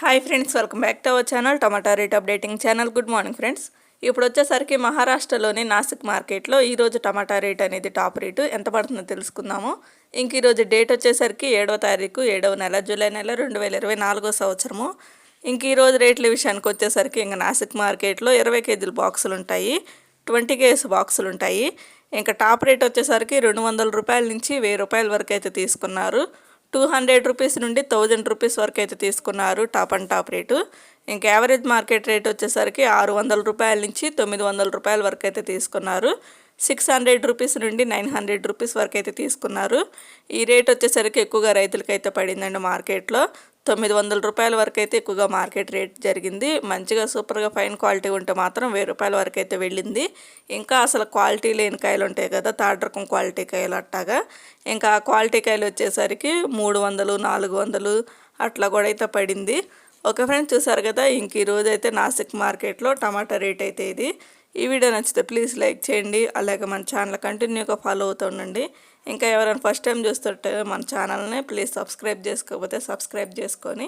Hi friends, welcome back to our channel tomato rate updating channel. Good morning friends. ఇప్పుడు వచ్చేసరికి మహారాష్ట్రలోని నాసిక్ మార్కెట్లో ఈరోజు టమాటా రేట్ అనేది టాప్ రేటు ఎంత పడుతుందో తెలుసుకుందాము. ఇంక ఈరోజు డేట్ వచ్చేసరికి 7వ తారీఖు 7వ నెల జూలై నెల 2024 సంవత్సరము. ఇంక ఈరోజు రేట్ల విషయానికి వచ్చేసరికి ఇంకా నాసిక్ మార్కెట్లో 20 కేజీల బాక్సులు ఉంటాయి, 20 కేజీస్ బాక్సులు ఉంటాయి. ఇంకా టాప్ రేట్ వచ్చేసరికి 200 రూపాయల నుంచి 1000 రూపాయల వరకు అయితే తీసుకున్నారు. 200 రూపీస్ నుండి 1000 రూపీస్ వరకు అయితే తీసుకున్నారు టాప్ అండ్ టాప్ రేటు. ఇంకా యావరేజ్ మార్కెట్ రేట్ వచ్చేసరికి 600 రూపాయల నుంచి 900 రూపాయల వరకు అయితే తీసుకున్నారు. 600 రూపీస్ నుండి 900 రూపీస్ వరకు అయితే తీసుకున్నారు. ఈ రేట్ వచ్చేసరికి ఎక్కువగా రైతులకైతే పడిందండి. మార్కెట్లో 900 రూపాయల వరకు అయితే ఎక్కువగా మార్కెట్ రేట్ జరిగింది. మంచిగా సూపర్గా ఫైన్ క్వాలిటీ ఉంటే మాత్రం 1000 రూపాయల వరకు అయితే వెళ్ళింది. ఇంకా అసలు క్వాలిటీ లేని కాయలు ఉంటాయి కదా, థర్డ్ రకం క్వాలిటీ కాయలు అట్టాగా. ఇంకా క్వాలిటీ కాయలు వచ్చేసరికి 300 400 అట్లా కూడా అయితే పడింది. ఓకే ఫ్రెండ్స్, చూసారు కదా. ఇంక ఈరోజు అయితే నాసిక్ మార్కెట్లో టమాటా రేట్ అయితే ఇది. ఈ వీడియో నచ్చితే ప్లీజ్ లైక్ చేయండి, అలాగే మన ఛానల్ కంటిన్యూగా ఫాలో అవుతూ ఉండండి. ఇంకా ఎవరైనా ఫస్ట్ టైం చూస్తుంటే మన ఛానల్ని ప్లీజ్ సబ్స్క్రైబ్ చేసుకోకపోతే సబ్స్క్రైబ్ చేసుకొని